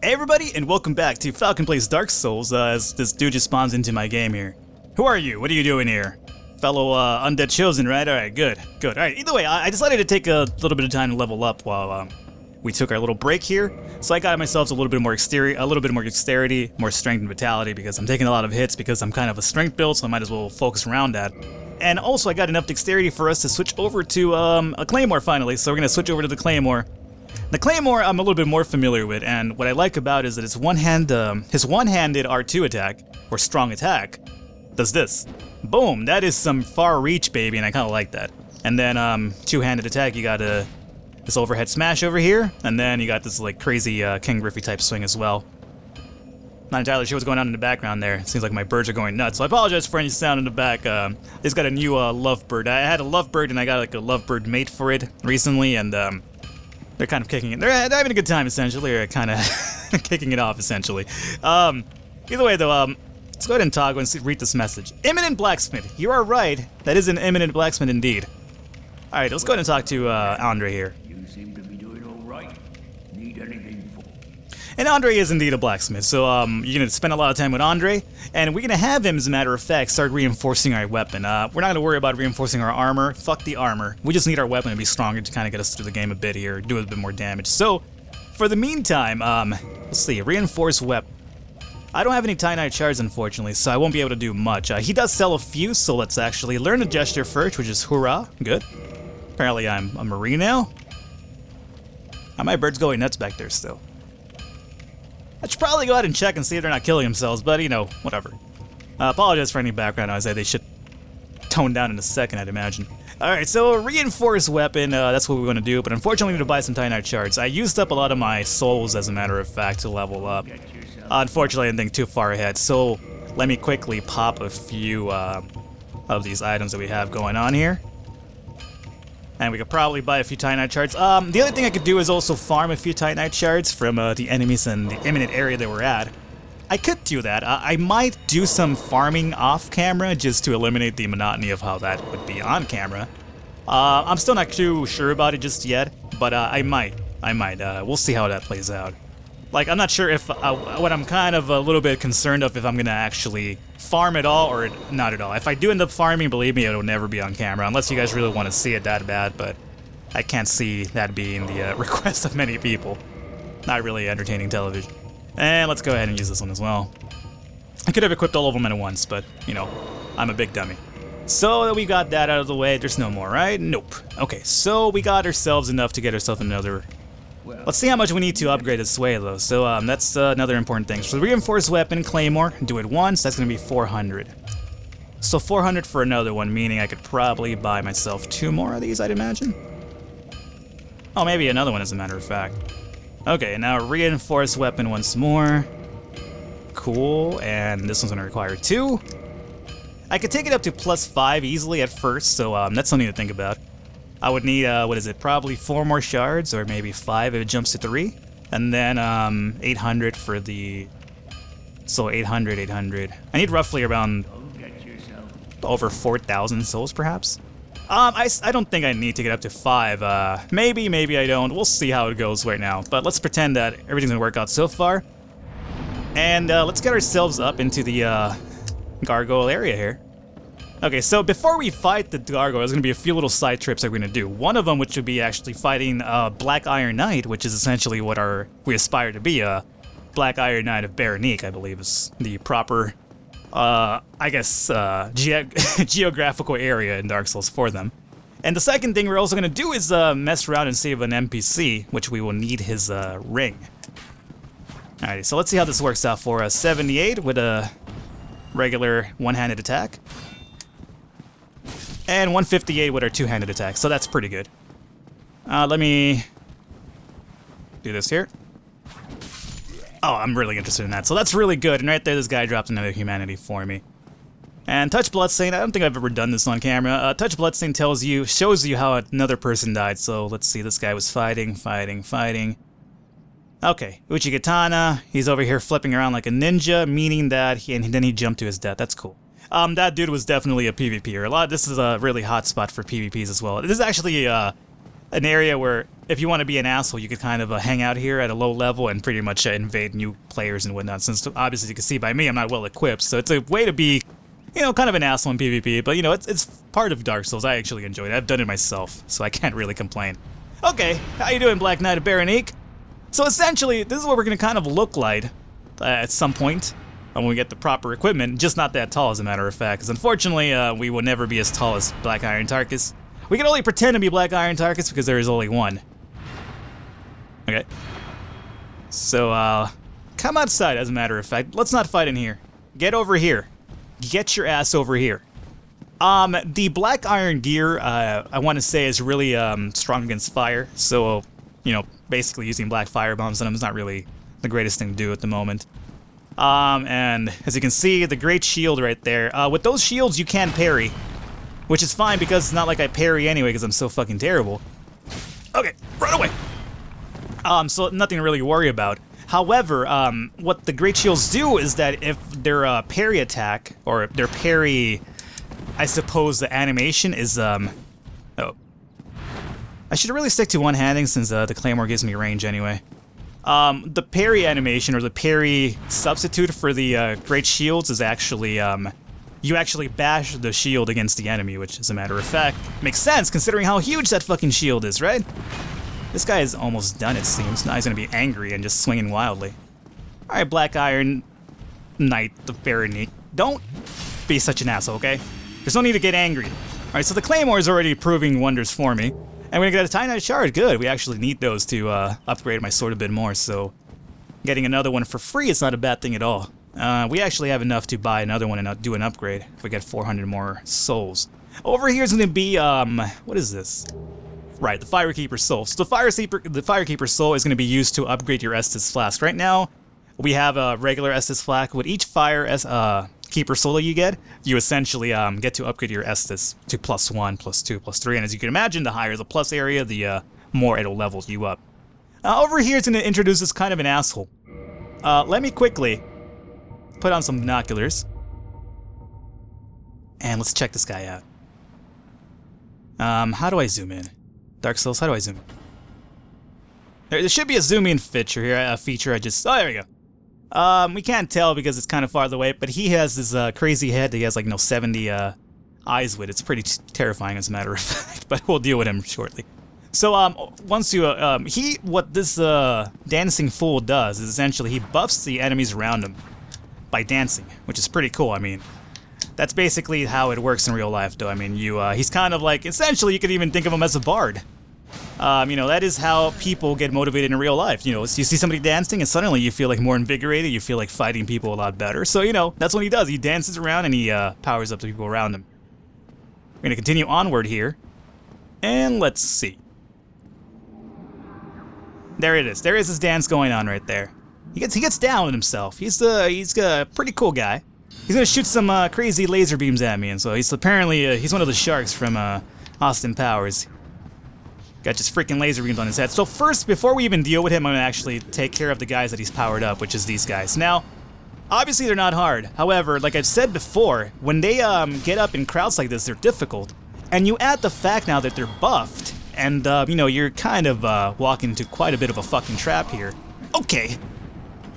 Hey everybody, and welcome back to Falcon Plays Dark Souls, as this dude just spawns into my game here. Who are you? What are you doing here? Fellow Undead Chosen, right? Alright, good. Alright, either way, I decided to take a little bit of time to level up while we took our little break here. So I got myself a little bit more dexterity, more strength and vitality, because I'm taking a lot of hits because I'm kind of a strength build, so I might as well focus around that. And also I got enough dexterity for us to switch over to a Claymore finally, so we're going to switch over to the Claymore. The Claymore I'm a little bit more familiar with, and what I like about it is that his one-handed R2 attack, or strong attack, does this. Boom! That is some far reach, baby, and I kind of like that. And then two-handed attack, you got this overhead smash over here, and then you got this like crazy King Griffey type swing as well. Not entirely sure what's going on in the background there. Seems like my birds are going nuts, so I apologize for any sound in the back. It's got a new lovebird. I had a lovebird and I got like a lovebird mate for it recently, and they're kind of kicking it. They're having a good time, essentially, or kind of kicking it off, essentially. Either way, though, let's go ahead and toggle and read this message. Imminent blacksmith. You are right. That is an imminent blacksmith indeed. All right, let's go ahead and talk to Andre here. You seem to be doing all right. Need anything for? And Andre is indeed a blacksmith, so you're gonna spend a lot of time with Andre, and we're gonna have him, as a matter of fact, start reinforcing our weapon. We're not gonna worry about reinforcing our armor. Fuck the armor. We just need our weapon to be stronger to kind of get us through the game a bit here, do a bit more damage. So, for the meantime, let's see, reinforce weapon. I don't have any Titanite shards, unfortunately, so I won't be able to do much. He does sell a few, so let's actually learn the gesture first, which is hurrah. Good. Apparently I'm a marine now. My bird's going nuts back there still. I should probably go ahead and check and see if they're not killing themselves, but, you know, whatever. Apologize for any background noise. They should tone down in a second, I'd imagine. Alright, so reinforced weapon, that's what we're going to do, but unfortunately we need to buy some Titanite shards. I used up a lot of my souls, as a matter of fact, to level up. Unfortunately, I didn't think too far ahead, so let me quickly pop a few of these items that we have going on here. And we could probably buy a few Titanite shards. The other thing I could do is also farm a few Titanite shards from the enemies in the imminent area that we're at. I could do that. I might do some farming off camera just to eliminate the monotony of how that would be on camera. I'm still not too sure about it just yet, but I might. We'll see how that plays out. Like, I'm not sure if, what I'm kind of a little bit concerned of if I'm gonna actually farm at all or not at all. If I do end up farming, believe me, it'll never be on camera, unless you guys really want to see it that bad, but I can't see that being the request of many people. Not really entertaining television. And let's go ahead and use this one as well. I could have equipped all of them at once, but, you know, I'm a big dummy. So that we got that out of the way, there's no more, right? Nope. Okay, so we got ourselves enough to get ourselves another... Let's see how much we need to upgrade this way, though. So that's another important thing. So the reinforced weapon, Claymore, do it once, that's going to be 400. So 400 for another one, meaning I could probably buy myself 2 more of these, I'd imagine. Oh, maybe another one, as a matter of fact. Okay, now reinforced weapon once more. Cool, and this one's going to require 2. I could take it up to +5 easily at first, so that's something to think about. I would need, what is it, probably 4 more shards, or maybe 5 if it jumps to 3. And then, 800 for the... So 800. I need roughly around over 4,000 souls, perhaps? I don't think I need to get up to 5. Maybe I don't. We'll see how it goes right now. But let's pretend that everything's gonna work out so far. And, let's get ourselves up into the, Gargoyle area here. Okay, so before we fight the Gargoyle, there's going to be a few little side trips that we're going to do. One of them, which would be actually fighting Black Iron Knight, which is essentially what we aspire to be. Black Iron Knight of Baronique, I believe, is the proper, I guess, geographical area in Dark Souls for them. And the second thing we're also going to do is mess around and save an NPC, which we will need his ring. Alrighty, so let's see how this works out for us. 78 with a regular one-handed attack. And 158 with our two-handed attack, so that's pretty good. Let me do this here. Oh, I'm really interested in that, so that's really good. And right there, this guy dropped another humanity for me. And Touch Bloodstain, I don't think I've ever done this on camera. Touch Bloodstain shows you how another person died. So let's see, this guy was fighting. Okay, Uchigatana, he's over here flipping around like a ninja, meaning that and then he jumped to his death. That's cool. That dude was definitely a PvPer. This is a really hot spot for PvPs as well. This is actually an area where if you want to be an asshole, you could kind of hang out here at a low level and pretty much invade new players and whatnot. Since obviously you can see by me, I'm not well equipped, so it's a way to be, you know, kind of an asshole in PvP. But you know, it's part of Dark Souls. I actually enjoy it. I've done it myself, so I can't really complain. Okay, how you doing, Black Knight of Baronique? So essentially, this is what we're gonna kind of look like at some point when we get the proper equipment. Just not that tall, as a matter of fact, because unfortunately, we will never be as tall as Black Iron Tarkus. We can only pretend to be Black Iron Tarkus because there is only one. Okay. So, come outside, as a matter of fact. Let's not fight in here. Get over here. Get your ass over here. The Black Iron gear, I want to say, is really, strong against fire. So, you know, basically using black fire bombs on them is not really the greatest thing to do at the moment. And as you can see, the great shield right there. With those shields, you can parry. Which is fine, because it's not like I parry anyway, because I'm so fucking terrible. Okay, run away! So nothing to really worry about. However, what the Great Shields do is that if their parry attack, or their parry, I suppose the animation is, oh. I should really stick to one-handing since the Claymore gives me range anyway. The parry animation, or the parry substitute for the Great Shields is actually, you actually bash the shield against the enemy, which, as a matter of fact, makes sense considering how huge that fucking shield is, right? This guy is almost done, it seems. Now he's gonna be angry and just swinging wildly. Alright, Black Iron Knight of Baronique. Don't be such an asshole, okay? There's no need to get angry. Alright, so the Claymore is already proving wonders for me. And we're gonna get a Titanite Shard. Good, we actually need those to upgrade my sword a bit more, so getting another one for free is not a bad thing at all. We actually have enough to buy another one and do an upgrade if we get 400 more souls. Over here is going to be, what is this? Right, the Firekeeper Soul. So the Firekeeper Soul is going to be used to upgrade your Estus Flask. Right now, we have a regular Estus Flask. With each Keeper Soul you get, you essentially get to upgrade your Estus to +1, +2, +3. And as you can imagine, the higher the plus area, the more it'll level you up. Over here is going to introduce this kind of an asshole. Let me quickly put on some binoculars, and let's check this guy out. How do I zoom in? Dark Souls, how do I zoom in? There should be a zoom in feature here, oh, there we go. We can't tell because it's kind of farther away, but he has this crazy head that he has like, 70 eyes with. It's pretty terrifying, as a matter of fact, but we'll deal with him shortly. So, once you, what this dancing fool does is essentially he buffs the enemies around him by dancing, which is pretty cool. I mean, that's basically how it works in real life, though. I mean, he's kind of like, essentially, you could even think of him as a bard. You know, that is how people get motivated in real life. You know, you see somebody dancing, and suddenly you feel like more invigorated, you feel like fighting people a lot better. So, you know, that's what he does. He dances around, and he powers up the people around him. We're gonna continue onward here, and let's see. There it is. There is his dance going on right there. He gets down with himself. He's a pretty cool guy. He's gonna shoot some crazy laser beams at me, and so he's apparently he's one of the sharks from Austin Powers. Got just freaking laser beams on his head. So first, before we even deal with him, I'm gonna actually take care of the guys that he's powered up, which is these guys. Now, obviously they're not hard. However, like I've said before, when they get up in crowds like this, they're difficult. And you add the fact now that they're buffed, and you know, you're kind of walking into quite a bit of a fucking trap here. Okay.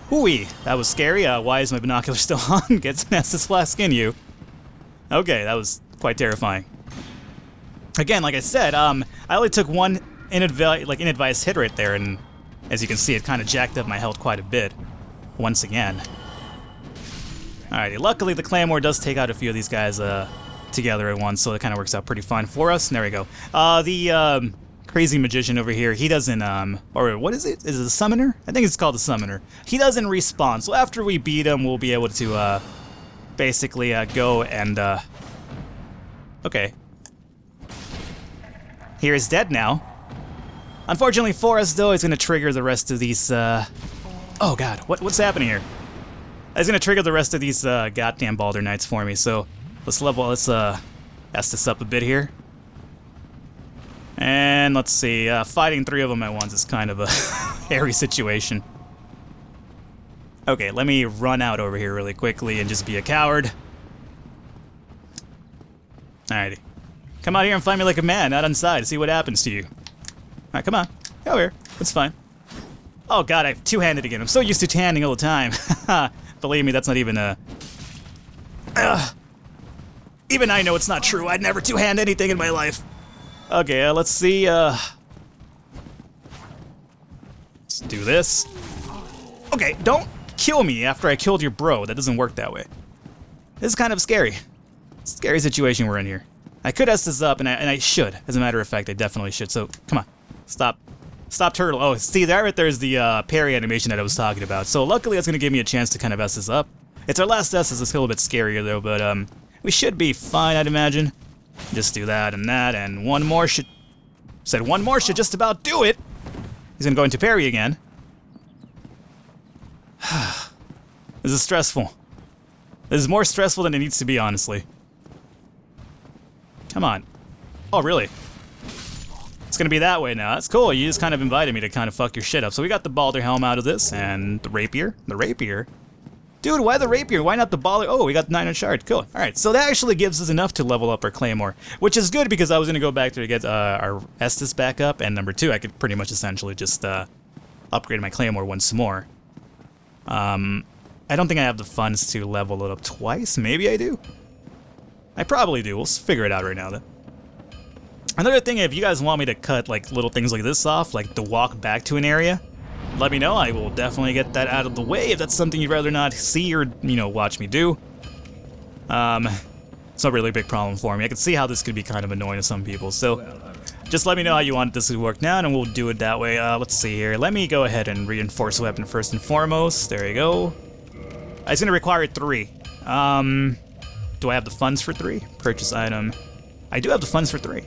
Hooey, that was scary. Why is my binocular still on? Gets an Estus Flask in you. Okay, that was quite terrifying. Again, like I said, I only took one inadvised hit right there, and as you can see, it kind of jacked up my health quite a bit. Once again. Alrighty, luckily the Claymore does take out a few of these guys together at once, so it kind of works out pretty fine for us. And there we go. The crazy magician over here, he doesn't, or what is it? Is it a summoner? I think it's called a summoner. He doesn't respawn, so after we beat him, we'll be able to, basically, go and, okay. Here is dead now. Unfortunately for us, though, it's gonna trigger the rest of these, oh god, what's happening here? It's gonna trigger the rest of these, goddamn Baldur Knights for me, so let's S this up a bit here. And let's see, fighting 3 of them at once is kind of a hairy situation. Okay, let me run out over here really quickly and just be a coward. Alrighty. Come out here and fight me like a man, not inside, see what happens to you. Alright, come on. Get over here. It's fine. Oh god, I've two-handed again. I'm so used to two-handing all the time. Believe me, that's not even a... Even I know it's not true. I'd never two-hand anything in my life. Okay, let's see, let's do this. Okay, don't kill me after I killed your bro. That doesn't work that way. This is kind of scary. Scary situation we're in here. I could S this up, and I should. As a matter of fact, I definitely should. So, come on. Stop. Stop turtle. Oh, see, that right there is the parry animation that I was talking about. So, luckily, that's going to give me a chance to kind of S this up. It's our last S. It's a little bit scarier, though, but we should be fine, I'd imagine. Just do that, and one more should... Said one more should just about do it. He's going to go into parry again. This is stressful. This is more stressful than it needs to be, honestly. Come on. Oh, really? It's gonna be that way now. That's cool. You just kind of invited me to kind of fuck your shit up. So we got the Balder helm out of this, and the rapier. The rapier? Dude, why the rapier? Why not the Balder? Oh, we got the 900 shard. Cool. Alright, so that actually gives us enough to level up our Claymore, which is good because I was gonna go back there to get our Estus back up, and number 2, I could pretty much essentially just upgrade my Claymore once more. I don't think I have the funds to level it up twice. Maybe I do? I probably do. We'll figure it out right now, though. Another thing, if you guys want me to cut, like, little things like this off, like the walk back to an area, let me know. I will definitely get that out of the way if that's something you'd rather not see or, you know, watch me do. It's not really a big problem for me. I can see how this could be kind of annoying to some people, so just let me know how you want this to work now, and we'll do it that way. Let's see here. Let me go ahead and reinforce the weapon first and foremost. There you go. It's going to require 3. Do I have the funds for 3? Purchase item. I do have the funds for 3.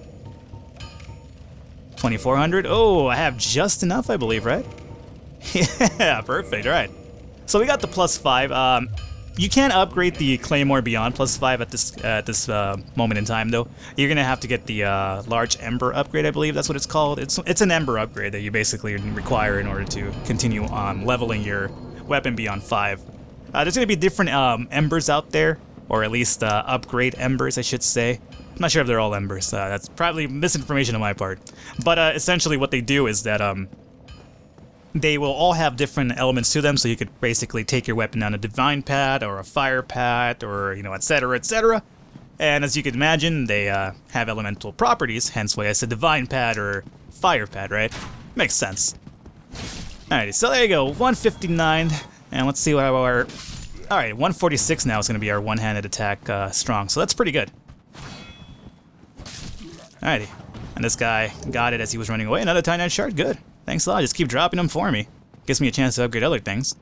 2,400. Oh, I have just enough, I believe, right? Yeah, perfect. All right. So we got the +5. You can't upgrade the Claymore beyond +5 at this moment in time, though. You're gonna have to get the large Ember upgrade, I believe that's what it's called. It's an Ember upgrade that you basically require in order to continue leveling your weapon beyond 5. There's gonna be different Embers out there, or at least upgrade Embers, I should say. I'm not sure if they're all Embers. That's probably misinformation on my part. But essentially what they do is that they will all have different elements to them, so you could basically take your weapon on a Divine Pad or a Fire Pad or, you know, etc., etc. And as you can imagine, they have elemental properties, hence why I said Divine Pad or Fire Pad, right? Makes sense. Alrighty, so there you go, 159, and let's see what our... Alright, 146 now is going to be our one-handed attack strong, so that's pretty good. Alrighty, and this guy got it as he was running away. Another Titanite shard, good. Thanks a lot, just keep dropping them for me. Gives me a chance to upgrade other things.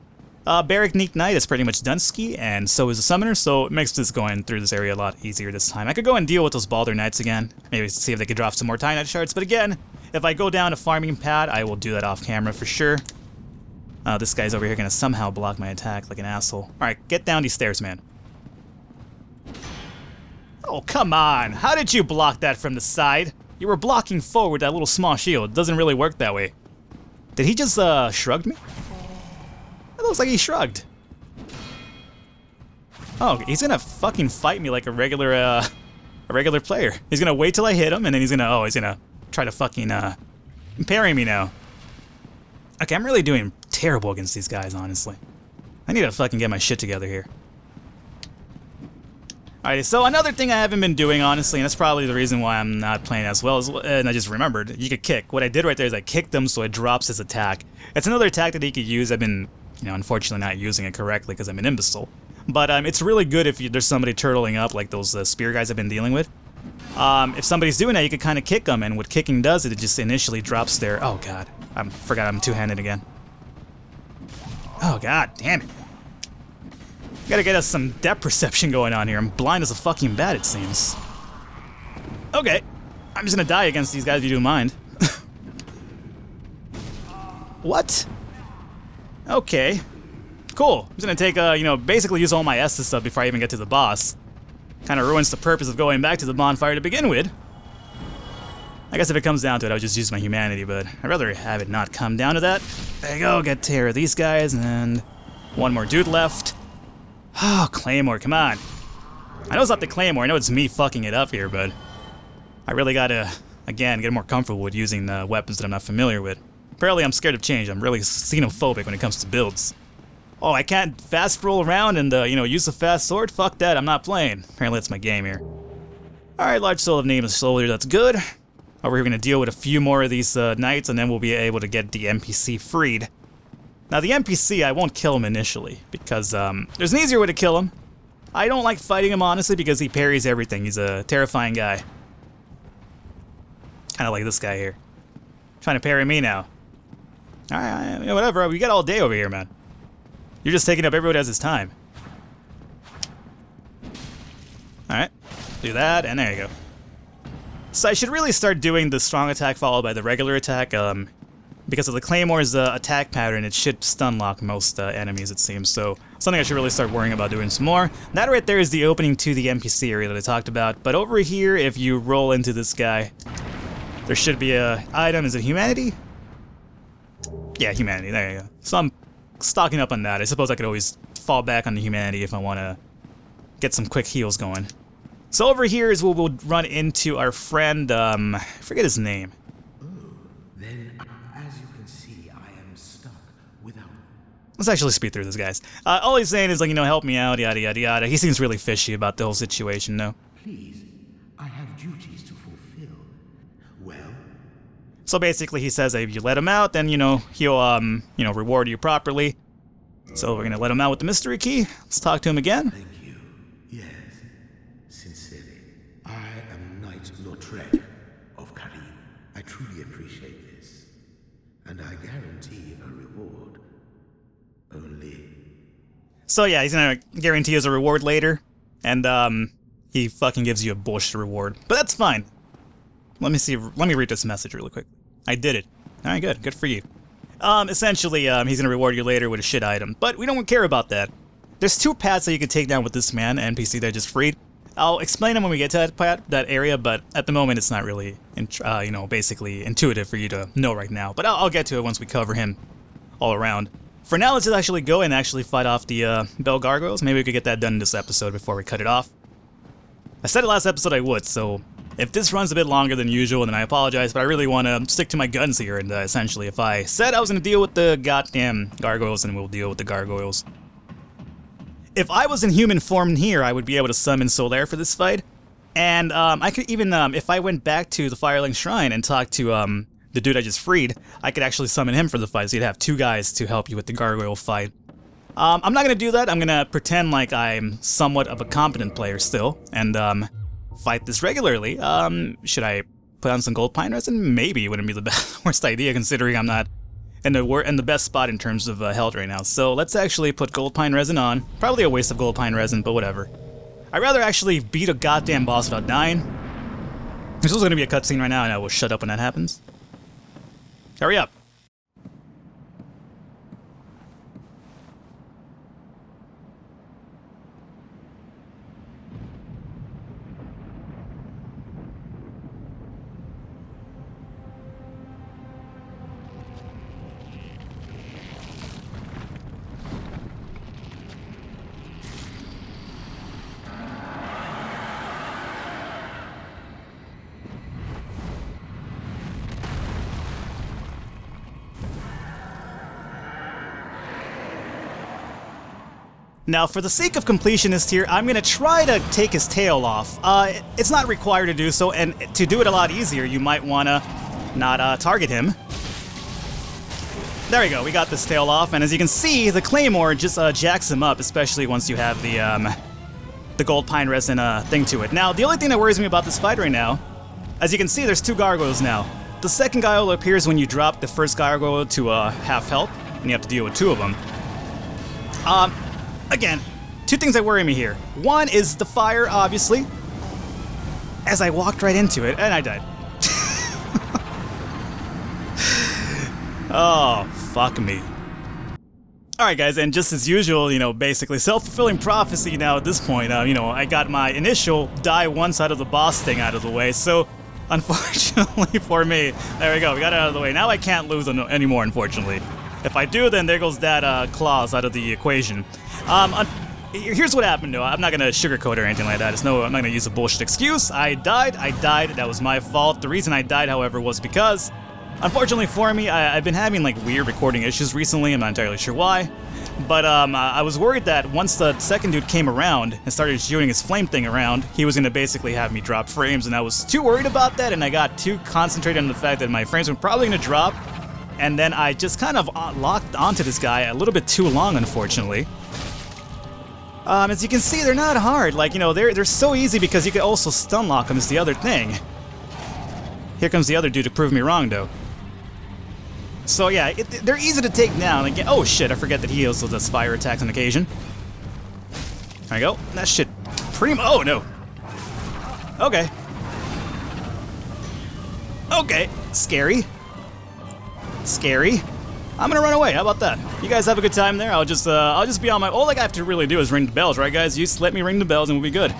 Barrack Neat Knight is pretty much Dunsky, and so is the Summoner, so it makes this going through this area a lot easier this time. I could go and deal with those Balder Knights again, maybe see if they could drop some more Titanite shards, but again, if I go down a farming pad, I will do that off camera for sure. This guy's over here gonna somehow block my attack like an asshole. Alright, get down these stairs, man. Oh, come on! How did you block that from the side? You were blocking forward that little small shield. It doesn't really work that way. Did he just, shrugged me? It looks like he shrugged. Oh, he's gonna fucking fight me like a regular player. He's gonna wait till I hit him, and then he's gonna try to fucking, parry me now. Okay, I'm really doing terrible against these guys, honestly. I need to fucking get my shit together here. Alright, so another thing I haven't been doing, honestly, and that's probably the reason why I'm not playing as well, and I just remembered, you could kick. What I did right there is I kicked them so it drops his attack. It's another attack that he could use. I've been, you know, unfortunately not using it correctly because I'm an imbecile. But it's really good if there's somebody turtling up like those spear guys I've been dealing with. If somebody's doing that, you could kind of kick them, and what kicking does is it just initially drops their... Oh, God. I forgot I'm two-handed again. Oh, God. Damn it. Gotta get us some depth perception going on here. I'm blind as a fucking bat, it seems. Okay. I'm just gonna die against these guys if you don't mind. What? Okay. Cool. I'm just gonna take, you know, basically use all my Estus stuff before I even get to the boss. Kinda ruins the purpose of going back to the bonfire to begin with. I guess if it comes down to it, I would just use my humanity, but I'd rather have it not come down to that. There you go, get care of these guys, and one more dude left. Oh, Claymore, come on. I know it's not the Claymore, I know it's me fucking it up here, but I really gotta again, get more comfortable with using weapons that I'm not familiar with. Apparently, I'm scared of change. I'm really xenophobic when it comes to builds. Oh, I can't fast roll around and, use a fast sword? Fuck that, I'm not playing. Apparently, that's my game here. Alright, large soul of nameless soldier, that's good. Over here, we're gonna deal with a few more of these knights, and then we'll be able to get the NPC freed. Now, the NPC, I won't kill him initially, because there's an easier way to kill him. I don't like fighting him, honestly, because he parries everything. He's a terrifying guy. Kind of like this guy here. Trying to parry me now. Alright, whatever, we got all day over here, man. You're just taking up everybody else's time. Alright, do that, and there you go. So I should really start doing the strong attack followed by the regular attack, because of the Claymore's attack pattern, it should stun lock most enemies, it seems, so something I should really start worrying about doing some more. That right there is the opening to the NPC area that I talked about, but over here, if you roll into this guy, there should be a item. Is it humanity? Yeah, humanity, there you go. So I'm stocking up on that. I suppose I could always fall back on the humanity if I want to get some quick heals going. So over here is where we'll run into our friend, I forget his name. Then, as you can see, I am stuck without... Let's actually speed through this, guys. All he's saying is, like, help me out, yada, yada, yada. He seems really fishy about the whole situation, though. Please, I have duties to fulfill. Well? So basically, he says that if you let him out, then, he'll, reward you properly. So we're gonna let him out with the mystery key. Let's talk to him again. Thank you. Yes. Sincerely. I am Knight Lautrec of Karim. I truly appreciate this. And I guarantee a reward. Only... So yeah, he's gonna guarantee us a reward later. And, he fucking gives you a bullshit reward. But that's fine. Let me read this message really quick. I did it. Alright, good. Good for you. Essentially, he's gonna reward you later with a shit item. But we don't care about that. There's two paths that you can take down with this man, NPC that I just freed. I'll explain them when we get to that area, but at the moment it's not really, basically intuitive for you to know right now. But I'll get to it once we cover him all around. For now, let's just actually go and actually fight off the Bell Gargoyles. Maybe we could get that done in this episode before we cut it off. I said it last episode I would, so if this runs a bit longer than usual, then I apologize, but I really want to stick to my guns here, and essentially, if I said I was going to deal with the goddamn Gargoyles, then we'll deal with the Gargoyles. If I was in human form here, I would be able to summon Solaire for this fight, and I could even, if I went back to the Firelink Shrine and talked to the dude I just freed, I could actually summon him for the fight, so you'd have two guys to help you with the Gargoyle fight. I'm not going to do that. I'm going to pretend like I'm somewhat of a competent player still, and fight this regularly. Should I put on some gold pine resin? Maybe it wouldn't be the worst idea, considering I'm not in the best spot in terms of health right now. So let's actually put gold pine resin on. Probably a waste of gold pine resin, but whatever. I'd rather actually beat a goddamn boss without dying. There's also going to be a cutscene right now, and I will shut up when that happens. Hurry up. Now, for the sake of completionist here, I'm going to try to take his tail off. It's not required to do so, and to do it a lot easier, you might want to not target him. There we go, we got this tail off, and as you can see, the Claymore just jacks him up, especially once you have the gold pine resin thing to it. Now, the only thing that worries me about this fight right now, as you can see, there's two gargoyles now. The second gargoyle appears when you drop the first gargoyle to half health, and you have to deal with two of them. Again, two things that worry me here. One is the fire, obviously, as I walked right into it, and I died. Oh, fuck me. Alright guys, and just as usual, basically self-fulfilling prophecy now at this point, I got my initial die one side of the boss thing out of the way, so unfortunately for me, there we go, we got it out of the way. Now I can't lose anymore, unfortunately. If I do, then there goes that clause out of the equation. here's what happened, though. I'm not gonna sugarcoat or anything like that. I'm not gonna use a bullshit excuse. I died. That was my fault. The reason I died, however, was because, unfortunately for me, I've been having like weird recording issues recently. I'm not entirely sure why. But I was worried that once the second dude came around and started shooting his flame thing around, he was gonna basically have me drop frames, and I was too worried about that, and I got too concentrated on the fact that my frames were probably gonna drop, and then I just kind of locked onto this guy a little bit too long, unfortunately. As you can see, they're not hard. Like, you know, they're so easy because you can also stun lock them is the other thing. Here comes the other dude to prove me wrong, though. So yeah, they're easy to take down. Like, oh shit, I forget that he also does fire attacks on occasion. There you go. That shit oh no. Okay. Okay. Scary. Scary. I'm gonna run away. How about that? You guys have a good time there. I'll just be on my. All I have to really do is ring the bells, right, guys? You just let me ring the bells and we'll be good.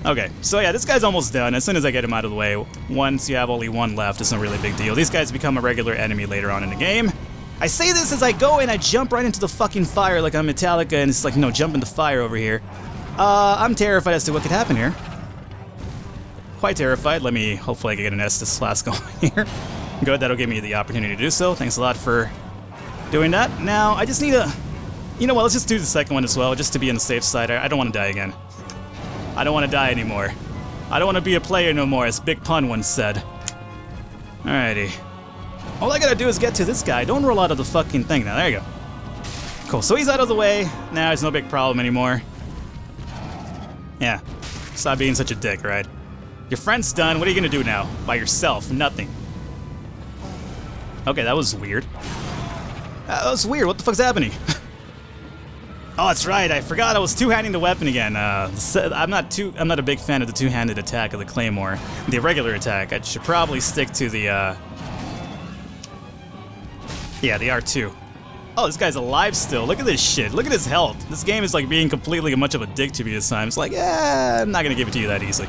Okay, so yeah, this guy's almost done. As soon as I get him out of the way, once you have only one left, it's no really big deal. These guys become a regular enemy later on in the game. I say this as I go and I jump right into the fucking fire like I'm Metallica, and it's like, no, jump in the fire over here. I'm terrified as to what could happen here. Quite terrified. Let me, hopefully I can get an Estus flask going here. Good, that'll give me the opportunity to do so. Thanks a lot for doing that. Now, I just need a... You know what, let's just do the second one as well, just to be on the safe side. I don't want to die again. I don't want to die anymore. I don't want to be a player no more, as Big Pun once said. Alrighty. All I gotta do is get to this guy. Don't roll out of the fucking thing now. There you go. Cool, so he's out of the way. Now it's no big problem anymore. Yeah. Stop being such a dick, right? Your friend's done. What are you gonna do now? By yourself? Nothing. Okay, that was weird. That was weird. What the fuck's happening? Oh, that's right. I forgot I was two-handing the weapon again. I'm not a big fan of the two-handed attack of the Claymore. The regular attack. I should probably stick to the yeah, the R2. Oh, this guy's alive still. Look at this shit. Look at his health. This game is like being completely much of a dick to me this time. It's like, I'm not gonna give it to you that easily.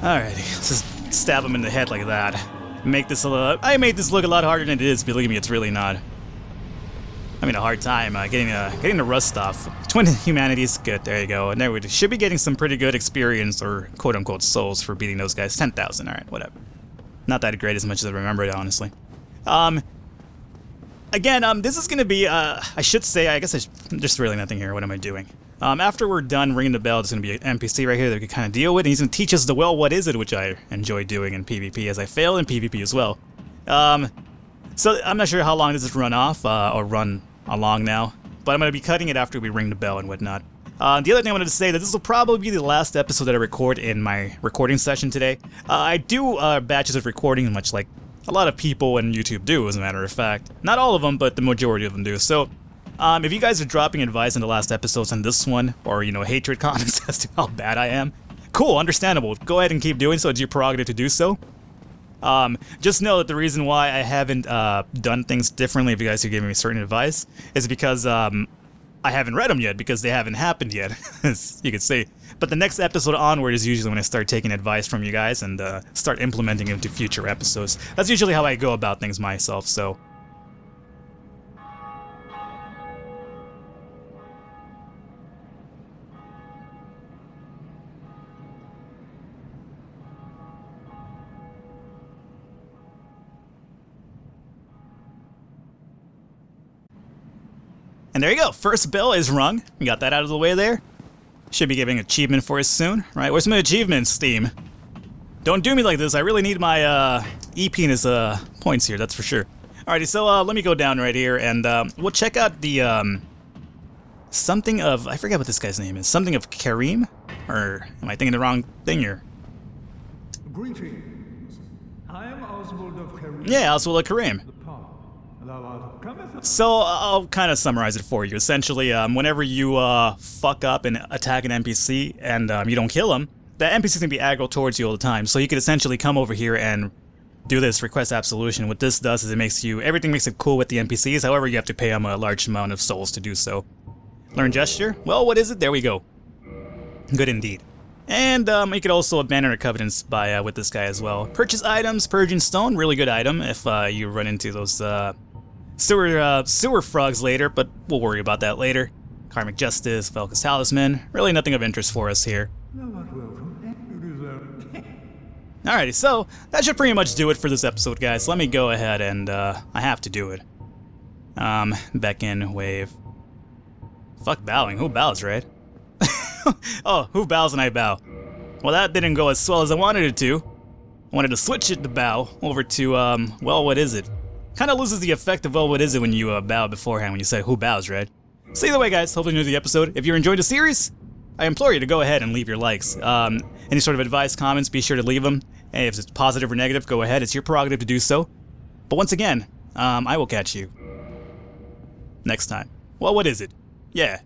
Alrighty, let's just stab him in the head like that. Make this I made this look a lot harder than it is. Believe me, it's really not. I'm having a hard time getting the rust off. Twin humanities, good. There you go. And there we should be getting some pretty good experience or quote-unquote souls for beating those guys. 10,000. All right, whatever. Not that great as much as I remember it, honestly. Again, this is gonna be. I should say. I guess there's really nothing here. What am I doing? After we're done ringing the bell, there's gonna be an NPC right here that we can kind of deal with, and he's gonna teach us the what is it, which I enjoy doing in PvP, as I fail in PvP as well. So I'm not sure how long this is run off or run along now, but I'm going to be cutting it after we ring the bell and whatnot. The other thing I wanted to say that this will probably be the last episode that I record in my recording session today. I do batches of recording, much like a lot of people on YouTube do, as a matter of fact. Not all of them, but the majority of them do. So if you guys are dropping advice in the last episodes on this one, or, you know, hatred comments as to how bad I am, cool, understandable. Go ahead and keep doing so. It's your prerogative to do so. Just know that the reason why I haven't done things differently, if you guys are giving me certain advice, is because I haven't read them yet, because they haven't happened yet, as you could see. But the next episode onward is usually when I start taking advice from you guys and start implementing it into future episodes. That's usually how I go about things myself, so... And there you go, first bell is rung. We got that out of the way there. Should be giving achievement for us soon, right? Where's my achievements, Steam? Don't do me like this, I really need my E-penis points here, that's for sure. Alrighty, so let me go down right here and we'll check out the something of, I forget what this guy's name is, something of Karim? Or am I thinking the wrong thing here? Greetings. I am Oswald of Karim. Yeah, Oswald of Karim. So, I'll kind of summarize it for you. Essentially, whenever you fuck up and attack an NPC and you don't kill him, the NPC's gonna be aggro towards you all the time. So you could essentially come over here and do this, request absolution. What this does is it makes you, everything makes it cool with the NPCs, however you have to pay them a large amount of souls to do so. Learn gesture? Well, what is it? There we go. Good indeed. And you could also abandon our covenants by with this guy as well. Purchase items, Purging Stone, really good item if you run into those sewer frogs later, but we'll worry about that later. Karmic Justice, Falcon's Talisman, really nothing of interest for us here. You're not welcome. You deserve. Alrighty, so that should pretty much do it for this episode, guys. Let me go ahead and, I have to do it. Beckon, wave. Fuck bowing, who bows, right? Oh, who bows and I bow? Well, that didn't go as well as I wanted it to. I wanted to switch it to bow over to, well, what is it? Kinda loses the effect of, well, what is it when you, bow beforehand when you say who bows, right? So either way, guys, hopefully you enjoyed the episode. If you're enjoying the series, I implore you to go ahead and leave your likes. Any sort of advice, comments, be sure to leave them. And if it's positive or negative, go ahead. It's your prerogative to do so. But once again, I will catch you next time. Well, what is it? Yeah.